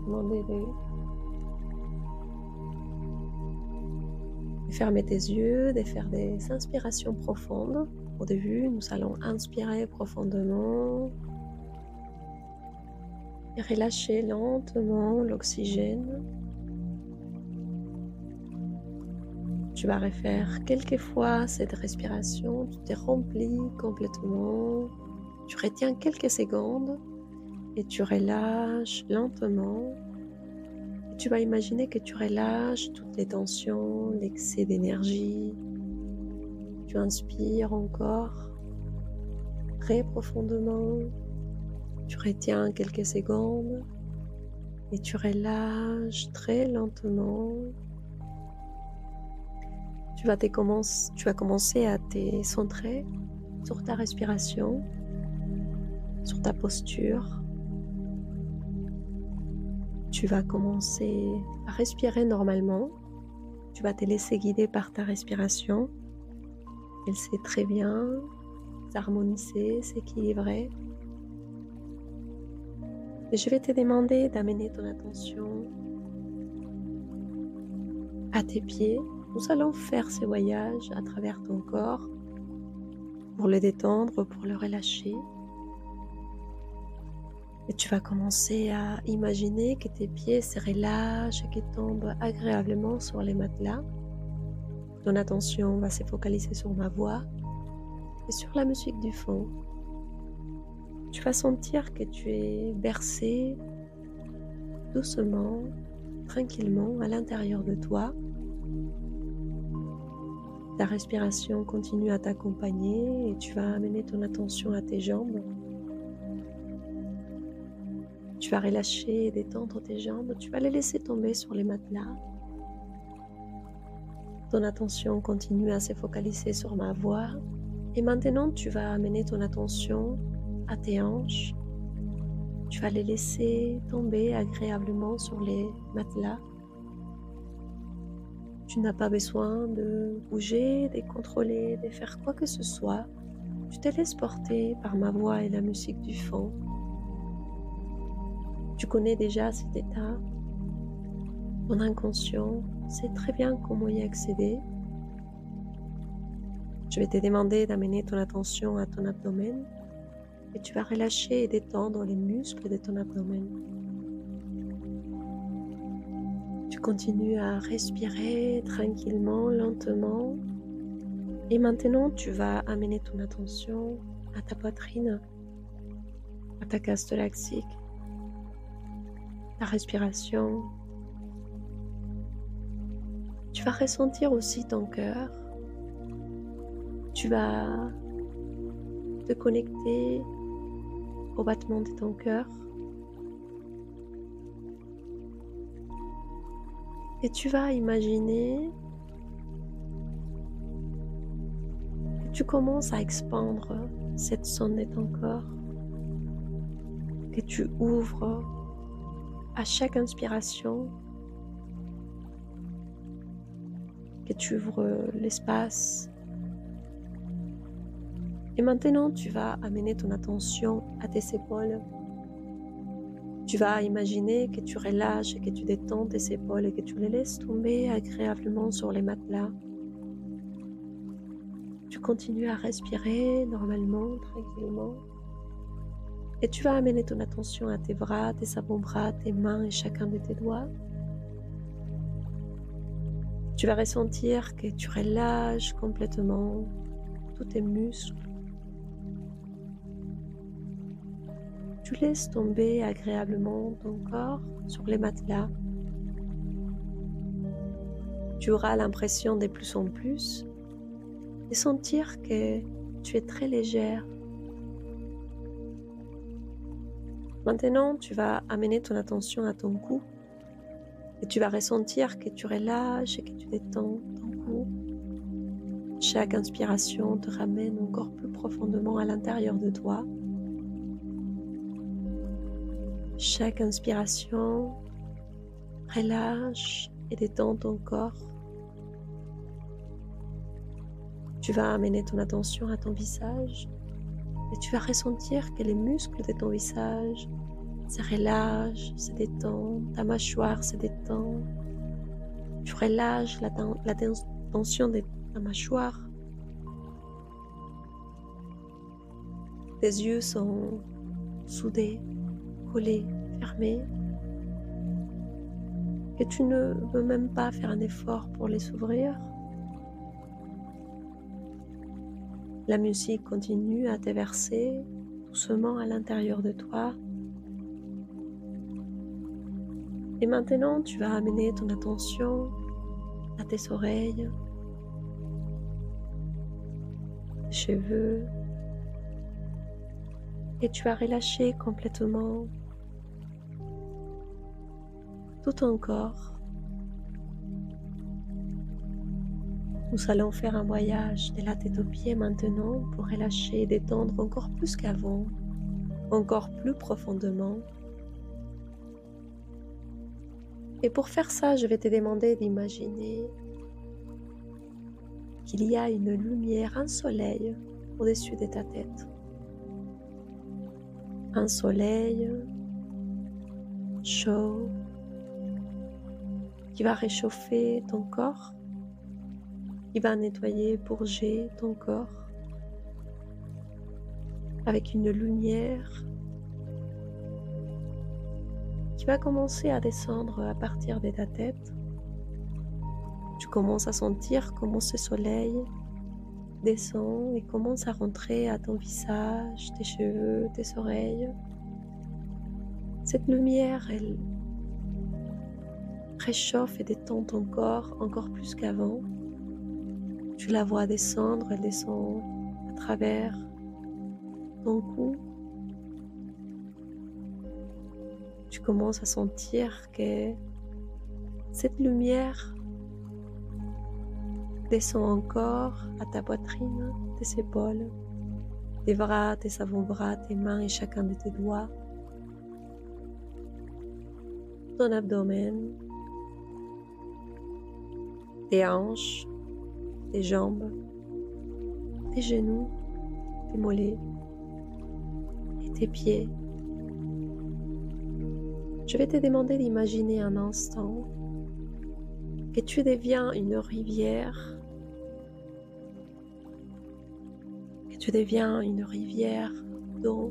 demander de fermer tes yeux, de faire des inspirations profondes. Au début, nous allons inspirer profondément et relâcher lentement l'oxygène. Tu vas refaire quelques fois cette respiration, tu te remplis complètement, tu retiens quelques secondes et tu relâches lentement. Et tu vas imaginer que tu relâches toutes les tensions, l'excès d'énergie. Tu inspires encore très profondément, tu retiens quelques secondes et tu relâches très lentement. Tu vas commencer à te centrer sur ta respiration, sur ta posture. Tu vas commencer à respirer normalement. Tu vas te laisser guider par ta respiration. Elle sait très bien s'harmoniser, s'équilibrer. Et je vais te demander d'amener ton attention à tes pieds. Nous allons faire ce voyage à travers ton corps pour le détendre, pour le relâcher. Et tu vas commencer à imaginer que tes pieds se relâchent et qu'ils tombent agréablement sur les matelas. Ton attention va se focaliser sur ma voix et sur la musique du fond. Tu vas sentir que tu es bercé doucement, tranquillement à l'intérieur de toi. Ta respiration continue à t'accompagner et tu vas amener ton attention à tes jambes. Tu vas relâcher et détendre tes jambes. Tu vas les laisser tomber sur les matelas. Ton attention continue à se focaliser sur ma voix. Et maintenant, tu vas amener ton attention à tes hanches. Tu vas les laisser tomber agréablement sur les matelas. Tu n'as pas besoin de bouger, de contrôler, de faire quoi que ce soit. Tu te laisses porter par ma voix et la musique du fond. Tu connais déjà cet état. Ton inconscient sait très bien comment y accéder. Je vais te demander d'amener ton attention à ton abdomen et tu vas relâcher et détendre les muscles de ton abdomen. Tu continues à respirer tranquillement, lentement. Et maintenant, tu vas amener ton attention à ta poitrine, à ta cage thoracique, ta respiration. Tu vas ressentir aussi ton cœur. Tu vas te connecter au battement de ton cœur. Et tu vas imaginer que tu commences à expandre cette zone de ton corps, que tu ouvres à chaque inspiration, que tu ouvres l'espace. Et maintenant, tu vas amener ton attention à tes épaules. Tu vas imaginer que tu relâches et que tu détends tes épaules et que tu les laisses tomber agréablement sur les matelas. Tu continues à respirer normalement, tranquillement. Et tu vas amener ton attention à tes bras, tes avant-bras, tes mains et chacun de tes doigts. Tu vas ressentir que tu relâches complètement tous tes muscles. Tu laisses tomber agréablement ton corps sur les matelas. Tu auras l'impression de plus en plus de sentir que tu es très légère. Maintenant, tu vas amener ton attention à ton cou et tu vas ressentir que tu relâches et que tu détends ton cou. Chaque inspiration te ramène encore plus profondément à l'intérieur de toi. Chaque inspiration relâche et détend ton corps. Tu vas amener ton attention à ton visage et tu vas ressentir que les muscles de ton visage se relâche, se détend, ta mâchoire se détend. Tu relâches la tension de ta mâchoire. Tes yeux sont soudés, collés, fermés. Et tu ne veux même pas faire un effort pour les ouvrir. La musique continue à te verser doucement à l'intérieur de toi. Et maintenant, tu vas amener ton attention à tes oreilles, tes cheveux, et tu vas relâcher complètement tout ton corps. Nous allons faire un voyage de la tête aux pieds maintenant pour relâcher et détendre encore plus qu'avant, encore plus profondément. Et pour faire ça, je vais te demander d'imaginer qu'il y a une lumière, un soleil au-dessus de ta tête. Un soleil chaud qui va réchauffer ton corps, qui va nettoyer, purger ton corps avec une lumière qui va commencer à descendre à partir de ta tête. Tu commences à sentir comment ce soleil descend et commence à rentrer à ton visage, tes cheveux, tes oreilles. Cette lumière, elle réchauffe et détend ton corps encore plus qu'avant. Tu la vois descendre, elle descend à travers ton cou. Tu commences à sentir que cette lumière descend encore à ta poitrine, tes épaules, tes bras, tes avant-bras, tes mains et chacun de tes doigts, ton abdomen, tes hanches, tes jambes, tes genoux, tes mollets et tes pieds. Je vais te demander d'imaginer un instant que tu deviens une rivière, que tu deviens une rivière d'eau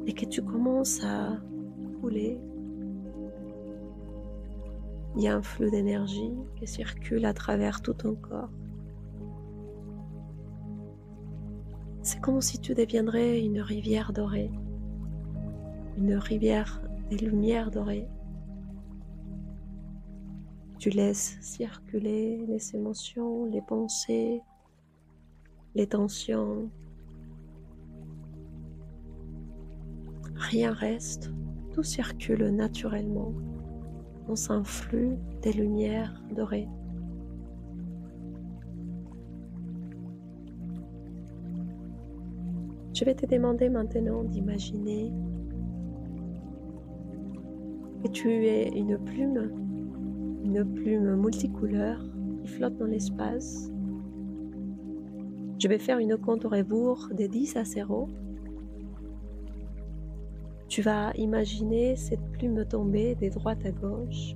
et que tu commences à couler. Il y a un flux d'énergie qui circule à travers tout ton corps. C'est comme si tu deviendrais une rivière dorée, une rivière des lumières dorées. Tu laisses circuler les émotions, les pensées, les tensions. Rien reste, tout circule naturellement dans un flux des lumières dorées. Je vais te demander maintenant d'imaginer que tu es une plume multicouleur qui flotte dans l'espace. Je vais faire une compte au rebours de 10 à 0. Tu vas imaginer cette plume tomber de droite à gauche.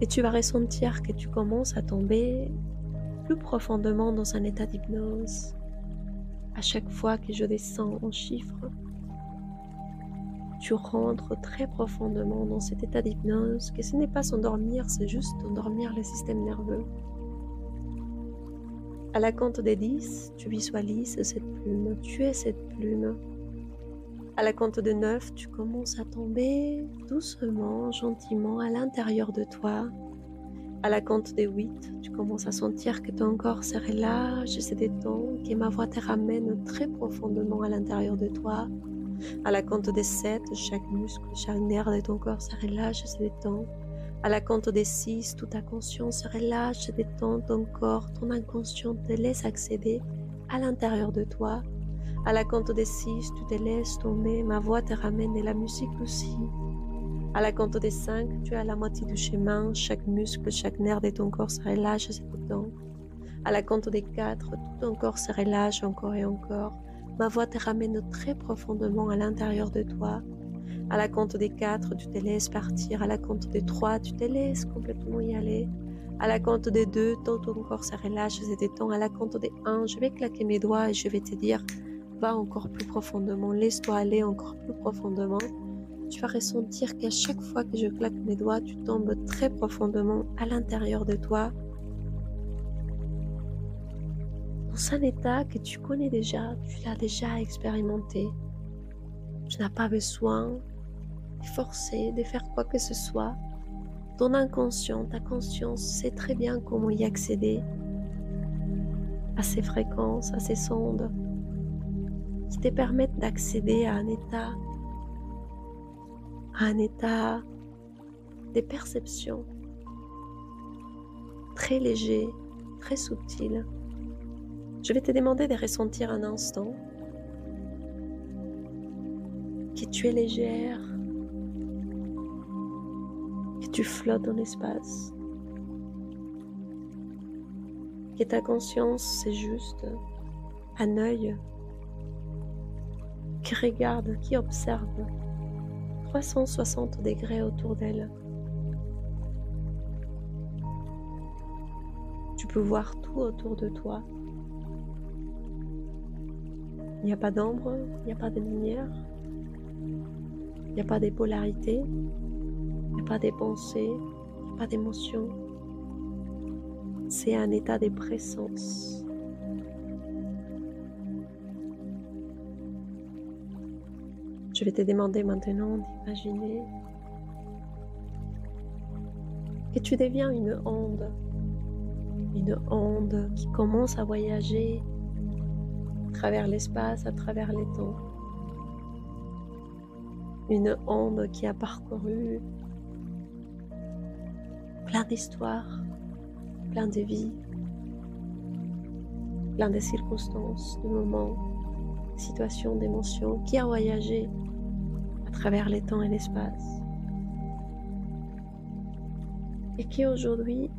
Et tu vas ressentir que tu commences à tomber plus profondément dans un état d'hypnose. À chaque fois que je descends en chiffres, tu rentres très profondément dans cet état d'hypnose, que ce n'est pas s'endormir, c'est juste endormir le système nerveux. À la compte des 10, tu visualises cette plume, tu es cette plume. À la compte de 9, tu commences à tomber doucement, gentiment à l'intérieur de toi. À la compte de 8, tu commences à sentir que ton corps se relâche, se détend, que ma voix te ramène très profondément à l'intérieur de toi. À la compte de 7, chaque muscle, chaque nerf de ton corps se relâche, se détend. À la compte de 6, toute ta conscience se relâche, se détend, ton corps, ton inconscient te laisse accéder à l'intérieur de toi. À la compte de 6, tu te laisses tomber, ma voix te ramène et la musique aussi. À la compte de 5, tu es à la moitié du chemin, chaque muscle, chaque nerf de ton corps se relâche, se détend. À la compte de 4, tout ton corps se relâche encore et encore. Ma voix te ramène très profondément à l'intérieur de toi. À la compte des 4, tu te laisses partir. À la compte des 3, tu te laisses complètement y aller. À la compte des 2, tout ton corps se relâche, se détend. À la compte des 1, je vais claquer mes doigts et je vais te dire, va encore plus profondément, laisse-toi aller encore plus profondément. Tu vas ressentir qu'à chaque fois que je claque mes doigts, tu tombes très profondément à l'intérieur de toi, dans un état que tu connais déjà, tu l'as déjà expérimenté. Tu n'as pas besoin de forcer, de faire quoi que ce soit. Ton inconscient, ta conscience sait très bien comment y accéder à ces fréquences, à ces sondes qui te permettent d'accéder à un état de perception très léger, très subtil. Je vais te demander de ressentir un instant que tu es légère, que tu flottes dans l'espace, que ta conscience c'est juste un œil qui regarde, qui observe 360 degrés autour d'elle. Tu peux voir tout autour de toi. Il n'y a pas d'ombre, il n'y a pas de lumière, il n'y a pas de polarité, il n'y a pas de pensées, il n'y a pas d'émotion. C'est un état de présence. Je vais te demander maintenant d'imaginer que tu deviens une onde qui commence à voyager à travers l'espace, à travers les temps. Une onde qui a parcouru plein d'histoires, plein de vies, plein de circonstances, de moments, de situations, d'émotions, qui a voyagé à travers les temps et l'espace. Et qui aujourd'hui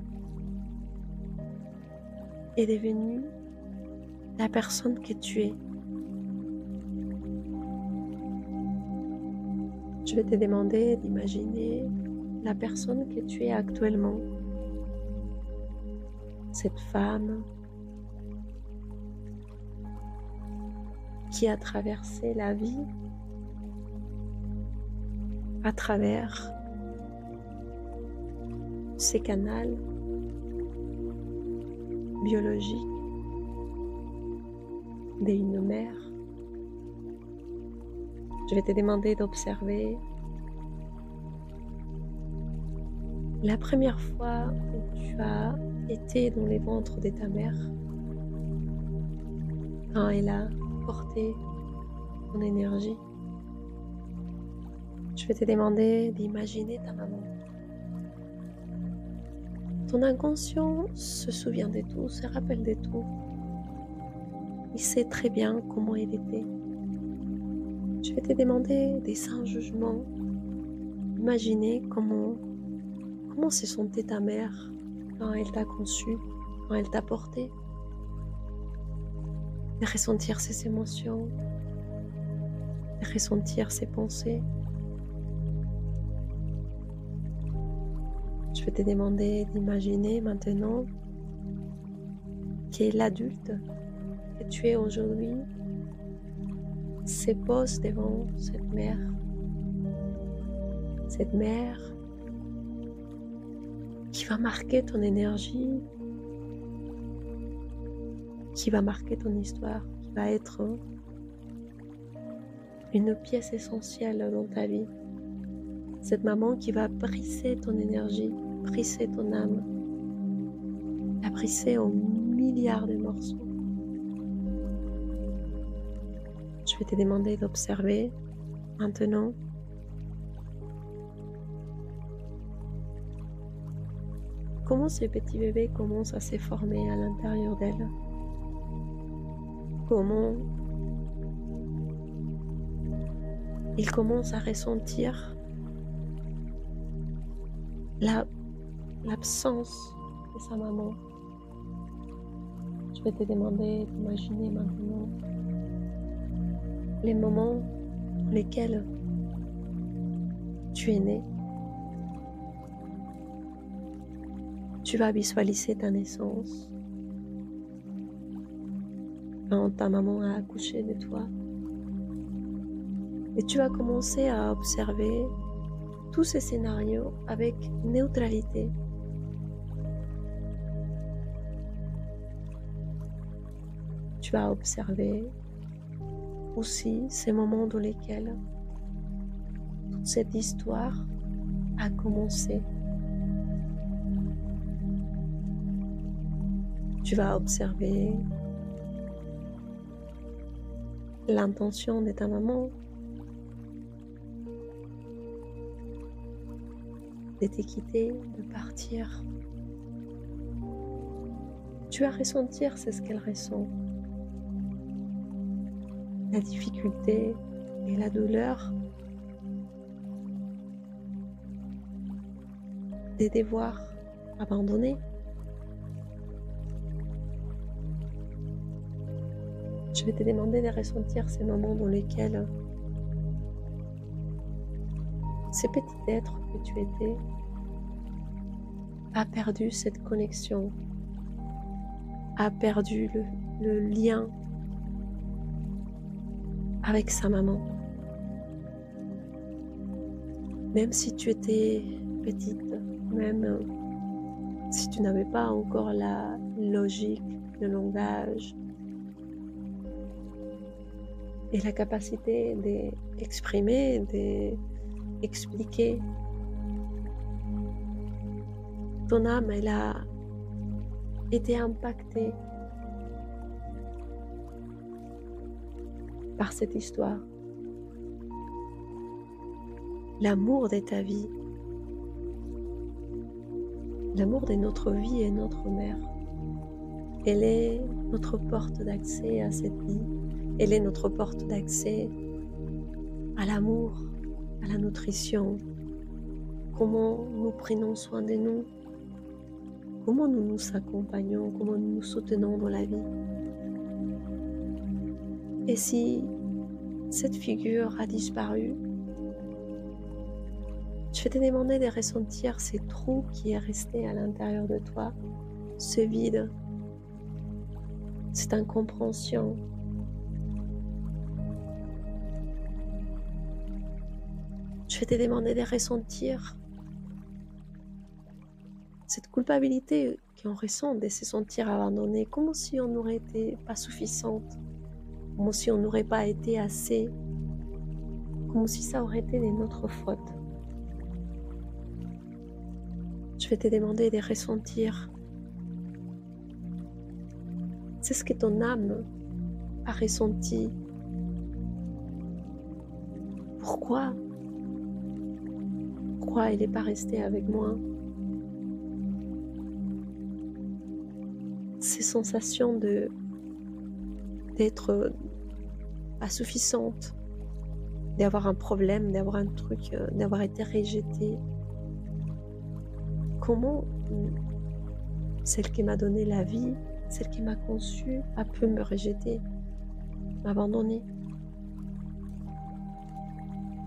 est devenue la personne que tu es. Je vais te demander d'imaginer la personne que tu es actuellement. Cette femme qui a traversé la vie à travers ces canaux biologiques d'une mère. Je vais te demander d'observer la première fois où tu as été dans les ventres de ta mère, quand elle a porté ton énergie. Je vais te demander d'imaginer ta maman. Ton inconscient se souvient de tout, se rappelle de tout. Il sait très bien comment elle était. Je vais te demander des sans jugement. Imaginer comment se sentait ta mère quand elle t'a conçu, quand elle t'a porté. De ressentir ses émotions, de ressentir ses pensées. Je vais te demander d'imaginer maintenant que l'adulte que tu es aujourd'hui se pose devant cette mère. Cette mère qui va marquer ton énergie, qui va marquer ton histoire, qui va être une pièce essentielle dans ta vie. Cette maman qui va briser ton énergie, briser ton âme, la briser en milliards de morceaux. Je vais te demander d'observer maintenant comment ce petit bébé commence à se former à l'intérieur d'elle. Comment il commence à ressentir l'absence de sa maman. Je vais te demander d'imaginer maintenant les moments dans lesquels tu es né. Tu vas visualiser ta naissance quand ta maman a accouché de toi. Et tu vas commencer à observer tous ces scénarios avec neutralité. Tu vas observer aussi ces moments dans lesquels toute cette histoire a commencé. Tu vas observer l'intention de ta maman de te quitter, de partir. Tu vas ressentir ce qu'elle ressent. La difficulté et la douleur de devoir abandonner. Je vais te demander de ressentir ces moments dans lesquels ce petit être que tu étais a perdu cette connexion, a perdu le lien avec sa maman. Même si tu étais petite, même si tu n'avais pas encore la logique, le langage et la capacité d'exprimer, d'expliquer, ton âme, elle a été impactée par cette histoire. L'amour de ta vie, l'amour de notre vie et notre mère, elle est notre porte d'accès à cette vie. Elle est notre porte d'accès à l'amour, à la nutrition, comment nous prenons soin de nous, comment nous nous accompagnons, comment nous nous soutenons dans la vie. Et si cette figure a disparu, je vais te demander de ressentir ces trous qui est resté à l'intérieur de toi, ce vide, cette incompréhension. Je vais te demander de ressentir cette culpabilité qu'on ressent de se sentir abandonné, comme si on n'aurait été pas suffisante, comme si on n'aurait pas été assez, comme si ça aurait été de notre faute. Je vais te demander de ressentir c'est ce que ton âme a ressenti. Pourquoi elle n'est pas restée avec moi? Ces sensations d'être pas suffisante, d'avoir un problème, d'avoir un truc, d'avoir été rejetée. Comment celle qui m'a donné la vie, celle qui m'a conçue, a pu me rejeter, m'abandonner?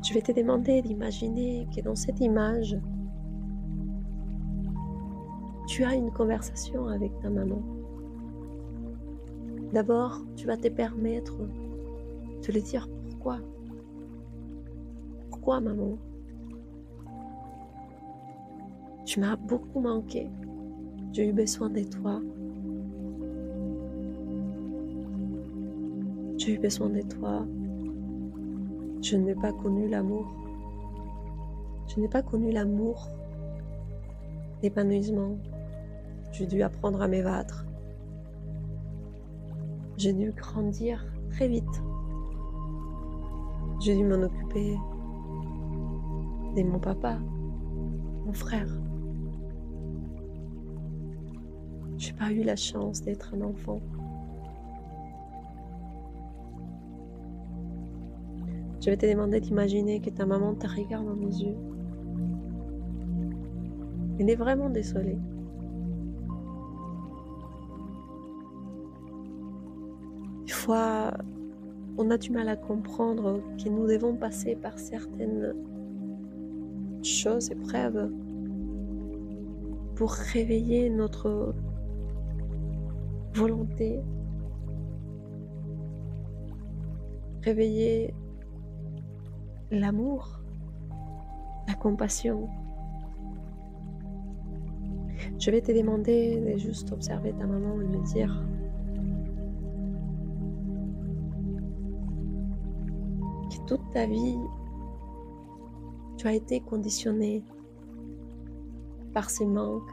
Je vais te demander d'imaginer que dans cette image, tu as une conversation avec ta maman. D'abord, tu vas te permettre de lui dire pourquoi. Pourquoi, maman? Tu m'as beaucoup manqué. J'ai eu besoin de toi. J'ai eu besoin de toi. Je n'ai pas connu l'amour. Je n'ai pas connu l'amour, l'épanouissement. J'ai dû apprendre à me battre. J'ai dû grandir très vite. J'ai dû m'en occuper de mon papa, mon frère. J'ai pas eu la chance d'être un enfant. Je vais te demander d'imaginer que ta maman te regarde dans les yeux. Elle est vraiment désolée. Des fois, on a du mal à comprendre que nous devons passer par certaines choses, épreuves, pour réveiller notre volonté, réveiller l'amour, la compassion. Je vais te demander de juste observer ta maman et me dire que toute ta vie, tu as été conditionné par ces manques,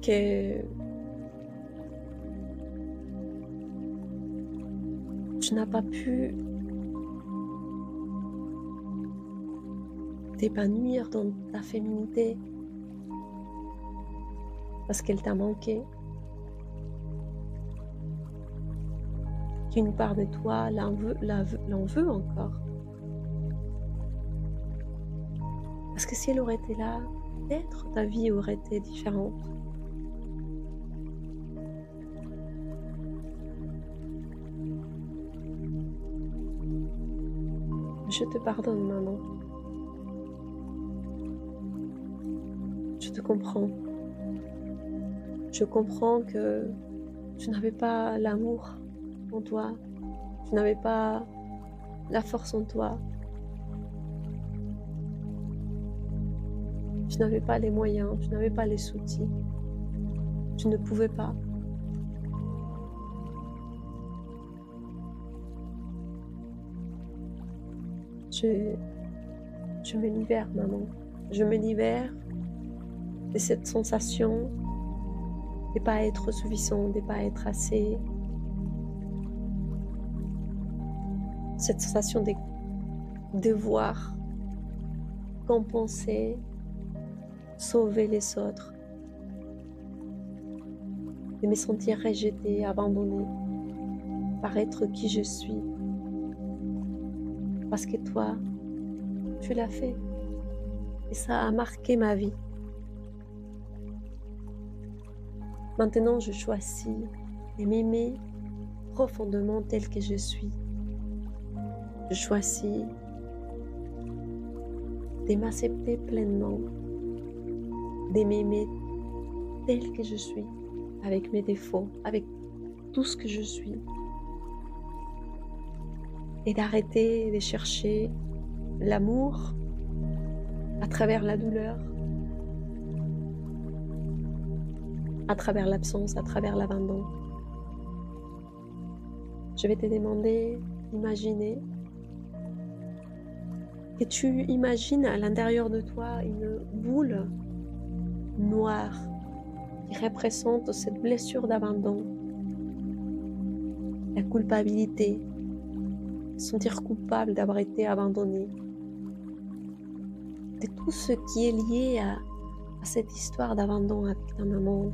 que tu n'as pas pu t'épanouir dans ta féminité parce qu'elle t'a manqué, qu'une part de toi l'en veut encore. Parce que si elle aurait été là, peut-être ta vie aurait été différente. Je te pardonne, maman. Je te comprends. Je comprends que tu n'avais pas l'amour en toi. Tu n'avais pas la force en toi. Tu n'avais pas les moyens, tu n'avais pas les outils. Tu ne pouvais pas. Je, je me libère, maman. Je me libère de cette sensation de ne pas être suffisant, de ne pas être assez. Cette sensation de devoir compenser, sauver les autres, de me sentir rejetée, abandonnée par être qui je suis. Parce que toi, tu l'as fait et ça a marqué ma vie. Maintenant, je choisis de m'aimer profondément tel que je suis. Je choisis de m'accepter pleinement, de m'aimer tel que je suis, avec mes défauts, avec tout ce que je suis. Et d'arrêter de chercher l'amour à travers la douleur, à travers l'absence, à travers l'abandon. Je vais te demander d'imaginer que tu imagines à l'intérieur de toi une boule noire qui représente cette blessure d'abandon, la culpabilité, sentir coupable d'avoir été abandonné, de tout ce qui est lié à cette histoire d'abandon avec ta maman.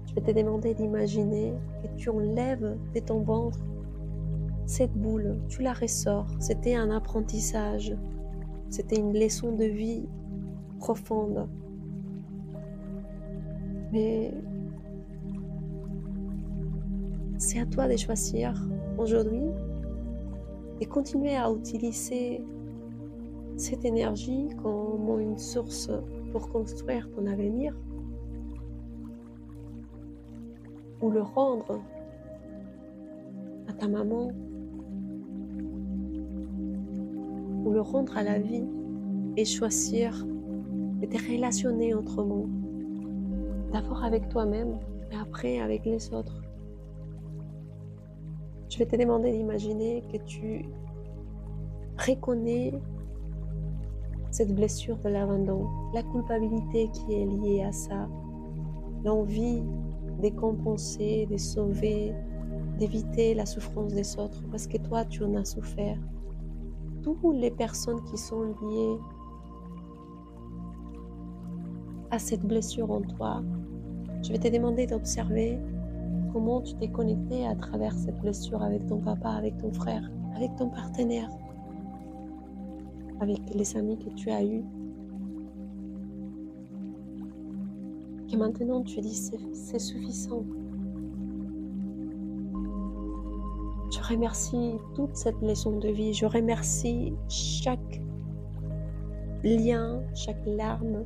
Je vais te demander d'imaginer que tu enlèves de ton ventre cette boule, tu la ressors. C'était un apprentissage, c'était une leçon de vie profonde. Mais c'est à toi de choisir aujourd'hui et continuer à utiliser cette énergie comme une source pour construire ton avenir ou le rendre à ta maman ou le rendre à la vie et choisir de te relationner autrement, d'abord avec toi-même et après avec les autres. Je vais te demander d'imaginer que tu reconnais cette blessure de l'abandon, la culpabilité qui est liée à ça, l'envie de compenser, de sauver, d'éviter la souffrance des autres, parce que toi, tu en as souffert. Toutes les personnes qui sont liées à cette blessure en toi, je vais te demander d'observer comment tu t'es connecté à travers cette blessure avec ton papa, avec ton frère, avec ton partenaire, avec les amis que tu as eus. que maintenant tu dis c'est suffisant. Je remercie toute cette leçon de vie, je remercie chaque lien, chaque larme,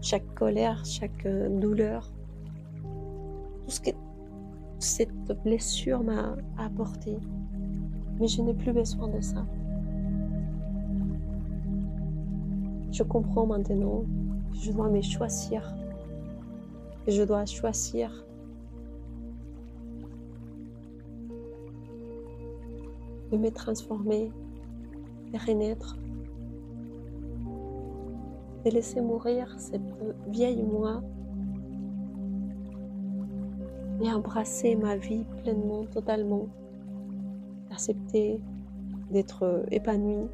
chaque colère, chaque douleur, tout ce que cette blessure m'a apporté. Mais je n'ai plus besoin de ça. Je comprends maintenant que je dois me choisir, que je dois choisir de me transformer, de renaître, de laisser mourir cette vieille moi et embrasser ma vie pleinement, totalement, d'accepter d'être épanouie,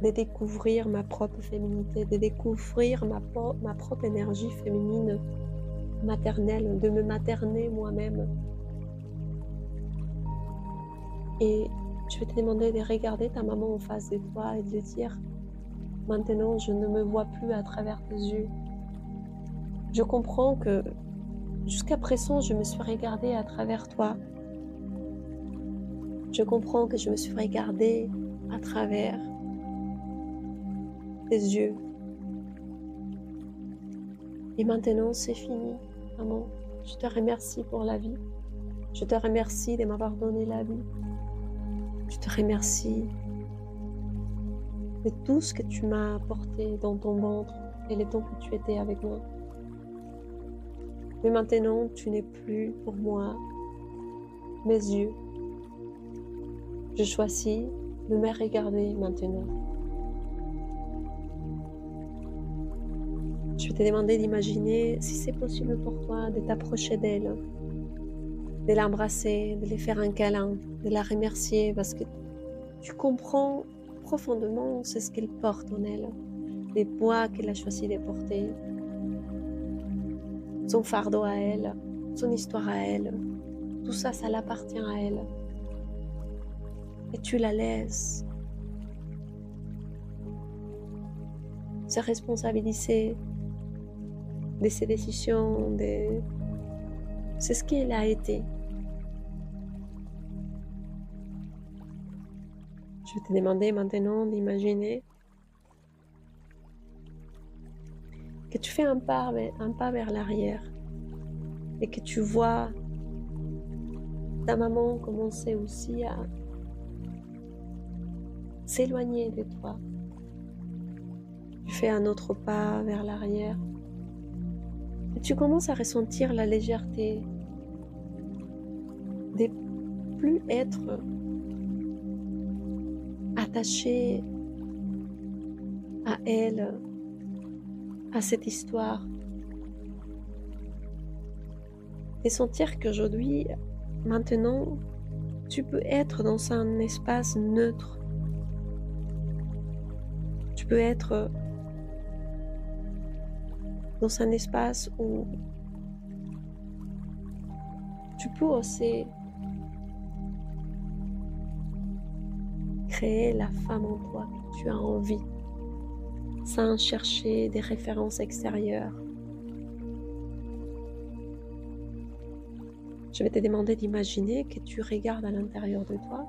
de découvrir ma propre féminité, de découvrir ma propre énergie féminine maternelle, de me materner moi-même. Et je vais te demander de regarder ta maman en face de toi et de dire: maintenant, je ne me vois plus à travers tes yeux. Je comprends que jusqu'à présent, je me suis regardée à travers toi. Je comprends que je me suis regardée à travers tes yeux. Et maintenant, c'est fini, maman. Je te remercie pour la vie. Je te remercie de m'avoir donné la vie. Je te remercie de tout ce que tu m'as apporté dans ton ventre et le temps que tu étais avec moi. Mais maintenant, tu n'es plus pour moi mes yeux. Je choisis de me regarder maintenant. Je vais te demander d'imaginer, si c'est possible pour toi, de t'approcher d'elle, de l'embrasser, de lui faire un câlin, de la remercier parce que tu comprends profondément c'est ce qu'elle porte en elle, les poids qu'elle a choisi de porter, son fardeau à elle, son histoire à elle, tout ça, ça l'appartient à elle. Et tu la laisses se responsabiliser de ses décisions, c'est ce qu'elle a été. Je vais te demander maintenant d'imaginer que tu fais un pas vers l'arrière et que tu vois ta maman commencer aussi à s'éloigner de toi. Tu fais un autre pas vers l'arrière et tu commences à ressentir la légèreté de plus être attaché à elle, à cette histoire. Et sentir qu'aujourd'hui, maintenant, tu peux être dans un espace neutre. Tu peux être dans un espace où tu peux oser créer la femme en toi que tu as envie, sans chercher des références extérieures. Je vais te demander d'imaginer que tu regardes à l'intérieur de toi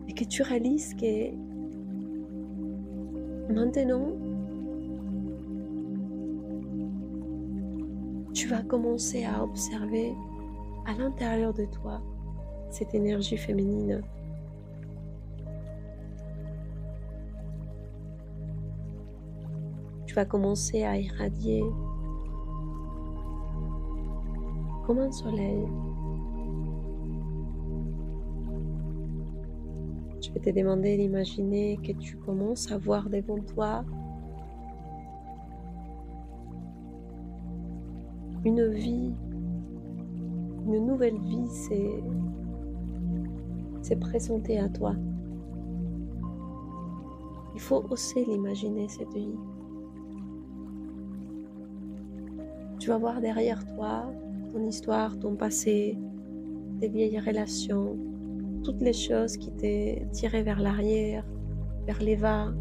et que tu réalises que maintenant, tu vas commencer à observer à l'intérieur de toi cette énergie féminine. Tu vas commencer à irradier comme un soleil. Je vais te demander d'imaginer que tu commences à voir devant toi une vie, une nouvelle vie s'est présentée à toi. Il faut oser l'imaginer, cette vie. Tu vas voir derrière toi ton histoire, ton passé, tes vieilles relations, toutes les choses qui t'ont tiré vers l'arrière, vers les bas,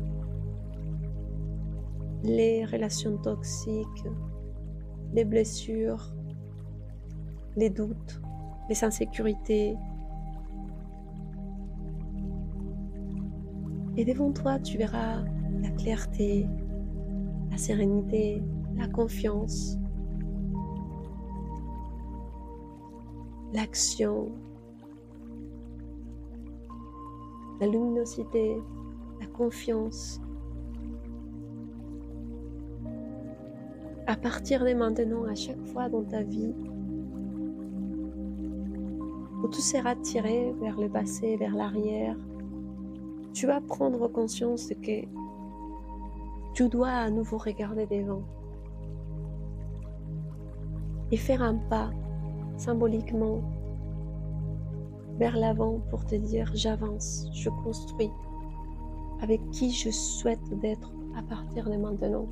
les relations toxiques, les blessures, les doutes, les insécurités. Et devant toi, tu verras la clarté, la sérénité, la confiance, l'action, la luminosité, la confiance. À partir de maintenant, à chaque fois dans ta vie, où tout sera tiré vers le passé, vers l'arrière, tu vas prendre conscience que tu dois à nouveau regarder devant et faire un pas symboliquement vers l'avant pour te dire j'avance, je construis avec qui je souhaite d'être à partir de maintenant.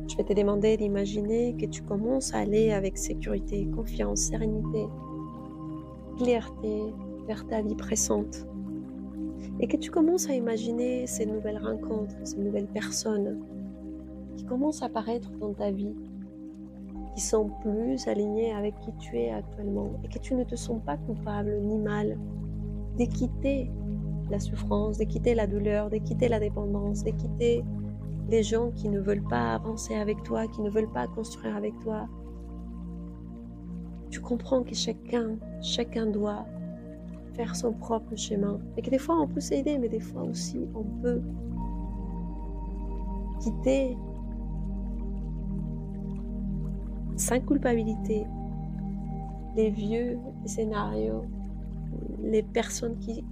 Je vais te demander d'imaginer que tu commences à aller avec sécurité, confiance, sérénité, clarté vers ta vie présente. Et que tu commences à imaginer ces nouvelles rencontres, ces nouvelles personnes qui commencent à apparaître dans ta vie, qui sont plus alignées avec qui tu es actuellement et que tu ne te sens pas coupable ni mal de quitter la souffrance, de quitter la douleur, de quitter la dépendance, de quitter les gens qui ne veulent pas avancer avec toi, qui ne veulent pas construire avec toi. Tu comprends que chacun doit faire son propre chemin. Et que des fois on peut s'aider, mais des fois aussi on peut quitter sans culpabilité les vieux scénarios, les personnes qui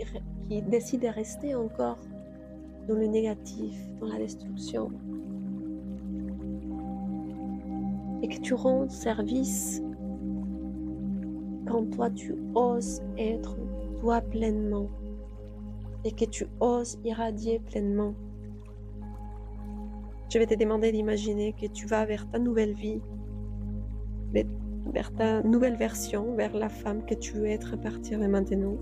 décident de rester encore dans le négatif, dans la destruction. Et que tu rends service quand toi tu oses être toi pleinement et que tu oses irradier pleinement. Je vais te demander d'imaginer que tu vas vers ta nouvelle vie, vers ta nouvelle version, vers la femme que tu veux être à partir de maintenant.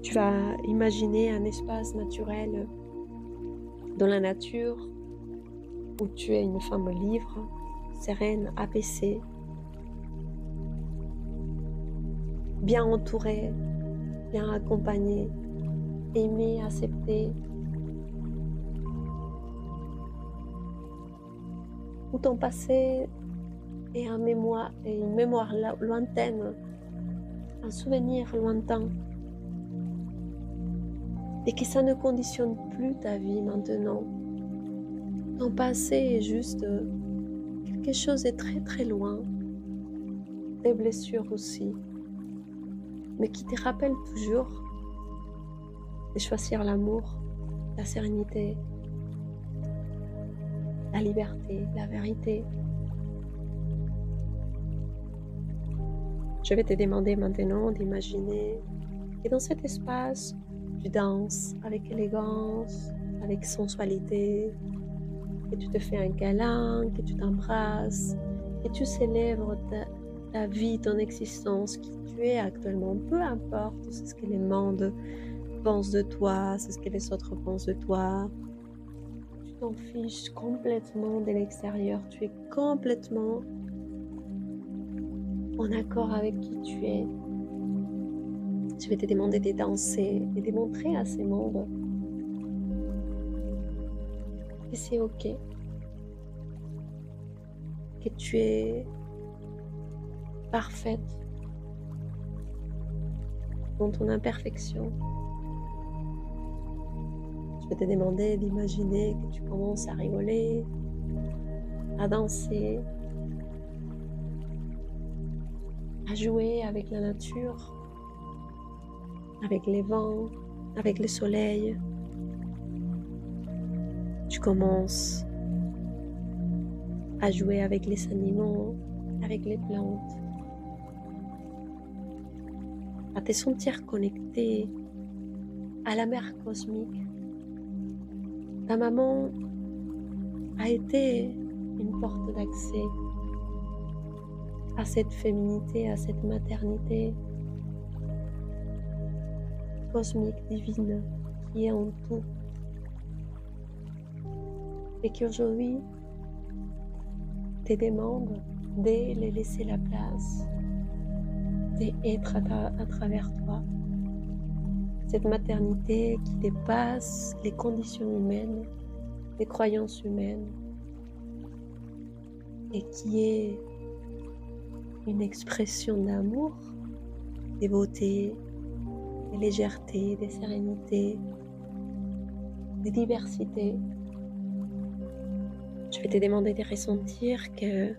Tu vas imaginer un espace naturel dans la nature où tu es une femme libre, sereine, apaisée, bien entourée, bien accompagnée, aimée, acceptée. Où ton passé est une mémoire lointaine, un souvenir lointain. Et que ça ne conditionne plus ta vie maintenant. Ton passé est juste quelque chose de très très loin, des blessures aussi, mais qui te rappelle toujours de choisir l'amour, la sérénité, la liberté, la vérité. Je vais te demander maintenant d'imaginer que dans cet espace, tu danses avec élégance, avec sensualité, que tu te fais un câlin, que tu t'embrasses, que tu célèbres ta vie, ton existence, qui tu es actuellement, peu importe ce que le monde pense de toi, ce que les autres pensent de toi. Tu t'en fiches complètement de l'extérieur, tu es complètement en accord avec qui tu es. Je vais te demander de danser et de montrer à ces mondes que c'est ok, que tu es parfaite dans ton imperfection. Je vais te demander d'imaginer que tu commences à rigoler, à danser, à jouer avec la nature, avec les vents, avec le soleil. Tu commences à jouer avec les animaux, avec les plantes, à te sentir connecté à la mère cosmique. Ta maman a été une porte d'accès à cette féminité, à cette maternité cosmique, divine, qui est en tout, et qu'aujourd'hui te demande de les laisser la place, d'être à travers toi. Cette maternité qui dépasse les conditions humaines, les croyances humaines, et qui est une expression d'amour, de beauté, de légèreté, de sérénité, de diversité. Je vais te demander de ressentir que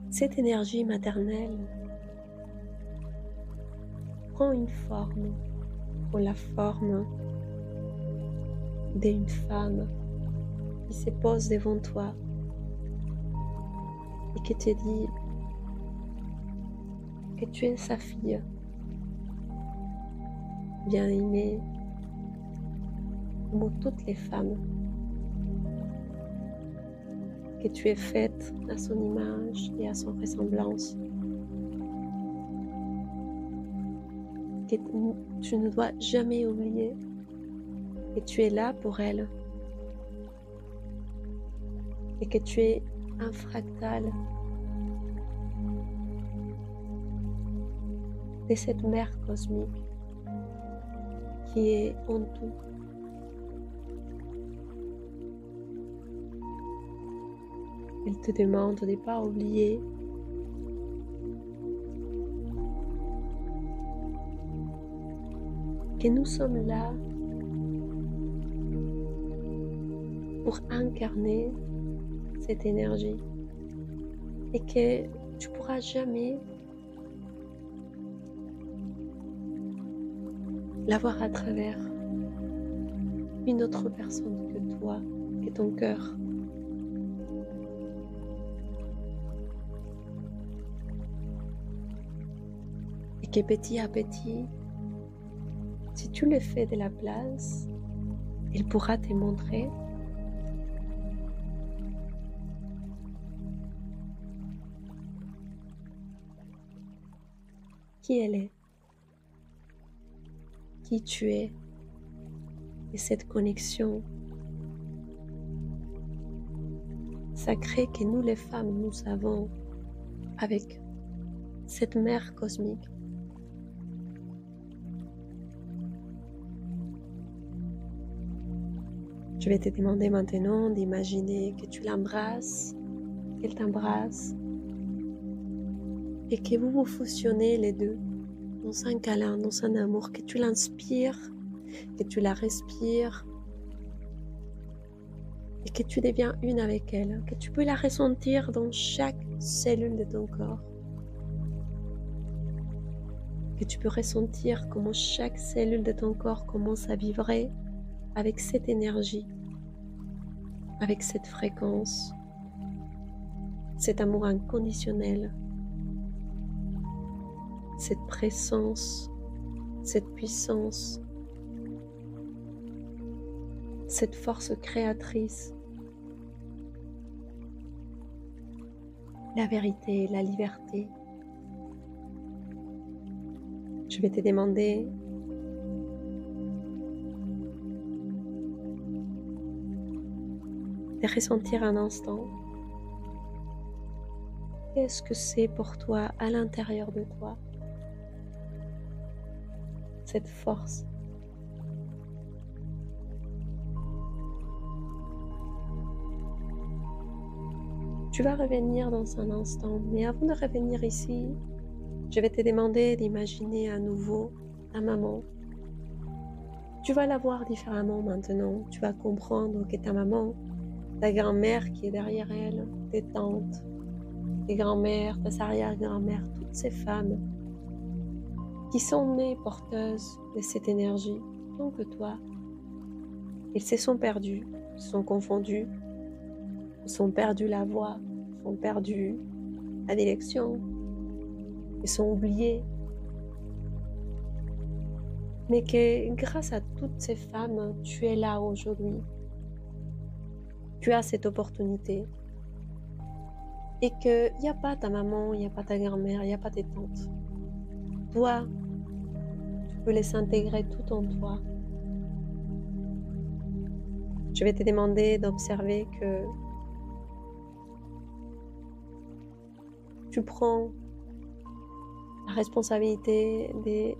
cette énergie maternelle prend une forme, prend la forme d'une femme qui se pose devant toi et qui te dit que tu es sa fille, bien aimée, comme toutes les femmes, que tu es faite à son image et à son ressemblance, que tu ne dois jamais oublier que tu es là pour elle et que tu es un fractal de cette mère cosmique qui est en tout. Elle te demande de ne pas oublier que nous sommes là pour incarner cette énergie et que tu pourras jamais la voir à travers une autre personne que toi, que ton cœur. Et que petit à petit, si tu le fais de la place, il pourra te montrer qui elle est, qui tu es, et cette connexion sacrée que nous les femmes, nous avons avec cette mère cosmique. Je vais te demander maintenant d'imaginer que tu l'embrasses, qu'elle t'embrasse, et que vous vous fusionnez les deux dans un câlin, dans un amour, que tu l'inspires, que tu la respires, et que tu deviens une avec elle, que tu peux la ressentir dans chaque cellule de ton corps, que tu peux ressentir comment chaque cellule de ton corps commence à vibrer avec cette énergie, avec cette fréquence, cet amour inconditionnel, cette présence, cette puissance, cette force créatrice, la vérité, la liberté. Je vais te demander de ressentir un instant qu'est-ce que c'est pour toi à l'intérieur de toi, cette force. Tu vas revenir dans un instant, mais avant de revenir ici, je vais te demander d'imaginer à nouveau ta maman. Tu vas la voir différemment maintenant. Tu vas comprendre que ta maman, ta grand-mère qui est derrière elle, tes tantes, tes grand-mères, tes arrière-grand-mères, toutes ces femmes qui sont nées porteuses de cette énergie, tant que toi. Ils se sont perdus, se sont confondus, ils ont perdu la voie, ils ont perdu la direction, ils sont oubliés. Mais que grâce à toutes ces femmes, tu es là aujourd'hui. Tu as cette opportunité. Et qu'il n'y a pas ta maman, il n'y a pas ta grand-mère, il n'y a pas tes tantes. Toi, tu peux les intégrer tout en toi. Je vais te demander d'observer que tu prends la responsabilité de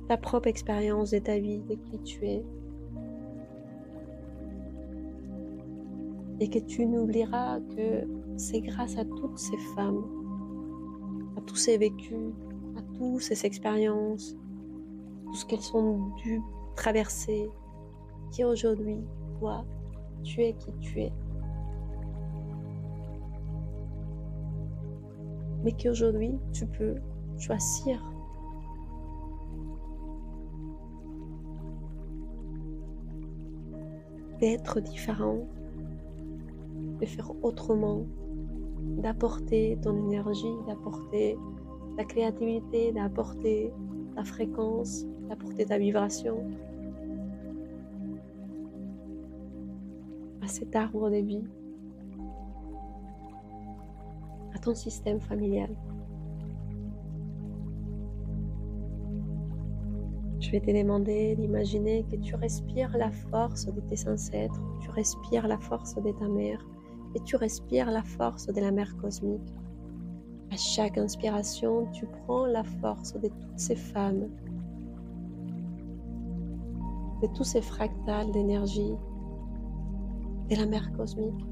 ta propre expérience, de ta vie, de qui tu es, et que tu n'oublieras que c'est grâce à toutes ces femmes, à tous ces vécus, à toutes ces expériences, tout ce qu'elles ont dû traverser, qui aujourd'hui, toi, tu es qui tu es. Mais qu'aujourd'hui, tu peux choisir d'être différent, de faire autrement, d'apporter ton énergie, d'apporter ta créativité, d'apporter ta fréquence, d'apporter ta vibration à cet arbre de vie, à ton système familial. Je vais te demander d'imaginer que tu respires la force de tes ancêtres, tu respires la force de ta mère et tu respires la force de la mère cosmique. À chaque inspiration, tu prends la force de toutes ces femmes, de tous ces fractales d'énergie de la mère cosmique.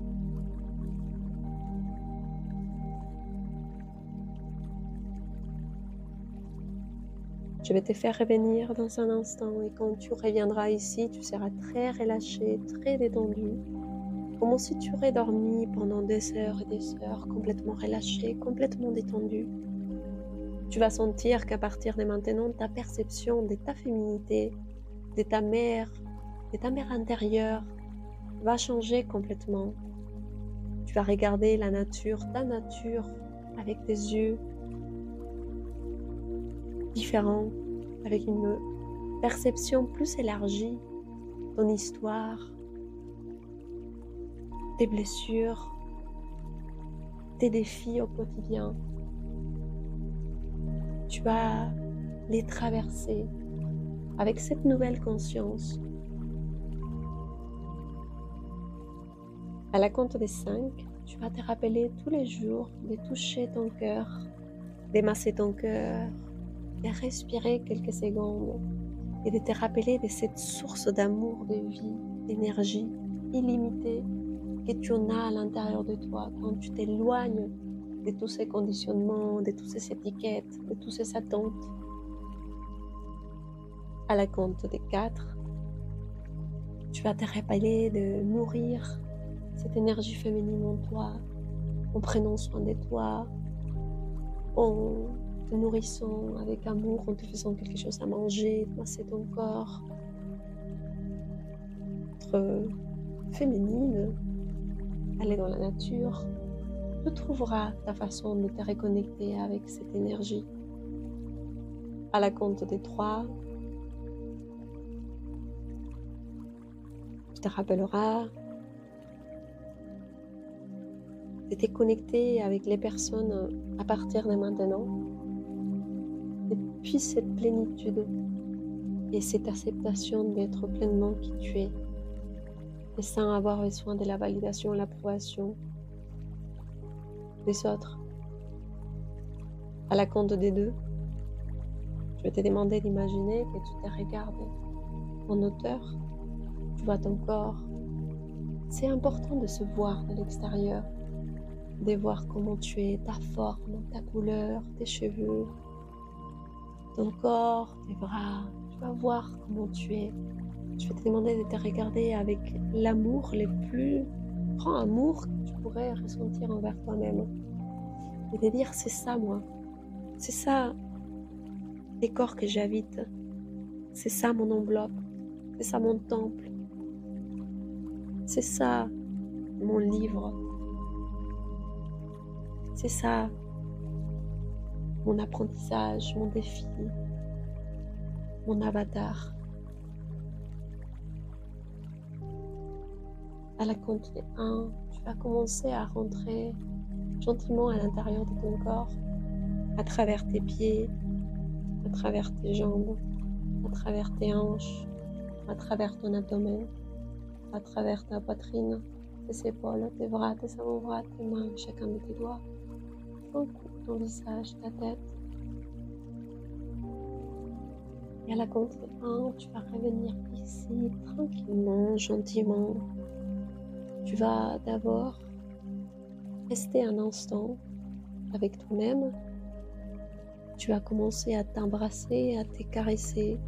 Je vais te faire revenir dans un instant et quand tu reviendras ici, tu seras très relâché, très détendu, comme si tu aurais dormi pendant des heures et des heures, complètement relâché, complètement détendu. Tu vas sentir qu'à partir de maintenant, ta perception de ta féminité, de ta mère intérieure, va changer complètement. Tu vas regarder la nature, ta nature, avec des yeux différents, avec une perception plus élargie, ton histoire, tes blessures, tes défis au quotidien. Tu vas les traverser avec cette nouvelle conscience. À la compte des 5, tu vas te rappeler tous les jours de toucher ton cœur, d'émasser ton cœur, de respirer quelques secondes et de te rappeler de cette source d'amour, de vie, d'énergie illimitée que tu en as à l'intérieur de toi quand tu t'éloignes de tous ces conditionnements, de toutes ces étiquettes, de toutes ces attentes. À la compte des 4, tu vas te rappeler de nourrir cette énergie féminine en toi, en prenant soin de toi, en te nourrissant avec amour, en te faisant quelque chose à manger, masser ton corps. Être féminine, aller dans la nature, tu trouveras ta façon de te reconnecter avec cette énergie. À la compte des 3, tu te rappelleras de te connecter avec les personnes à partir de maintenant, depuis cette plénitude et cette acceptation d'être pleinement qui tu es, et sans avoir besoin de la validation, l'approbation des autres. À la compte des 2, je vais te demander d'imaginer que tu te regardes en hauteur, tu vois ton corps. C'est important de se voir de l'extérieur, de voir comment tu es, ta forme, ta couleur, tes cheveux, ton corps, tes bras. Tu vas voir comment tu es. Je vais te demander de te regarder avec l'amour le plus grand amour que tu pourrais ressentir envers toi-même. Et de dire, c'est ça moi. C'est ça les corps que j'habite. C'est ça mon enveloppe. C'est ça mon temple. C'est ça mon livre. C'est ça mon apprentissage, mon défi, mon avatar. À la compte des 1, tu vas commencer à rentrer gentiment à l'intérieur de ton corps, à travers tes pieds, à travers tes jambes, à travers tes hanches, à travers ton abdomen. à travers ta poitrine, tes épaules, tes bras, tes avant-bras, tes mains, chacun de tes doigts, ton cou, ton visage, ta tête. Et à la compte de 1, tu vas revenir ici tranquillement, gentiment. Tu vas d'abord rester un instant avec toi-même. Tu vas commencer à t'embrasser, à te caresser,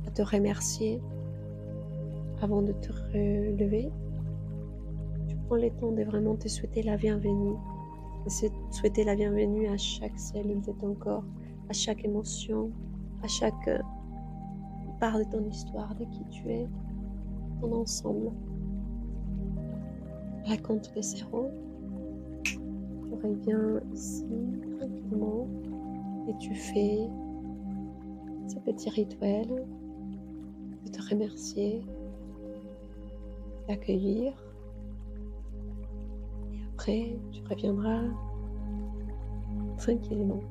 à te remercier avant de te relever. Tu prends le temps de vraiment te souhaiter la bienvenue. Souhaiter la bienvenue à chaque cellule de ton corps, à chaque émotion, à chaque part de ton histoire, de qui tu es, ton ensemble. À la compte de 0, tu reviens ici tranquillement et tu fais ce petit rituel de te remercier, d'accueillir. Et après, tu reviendras tranquillement.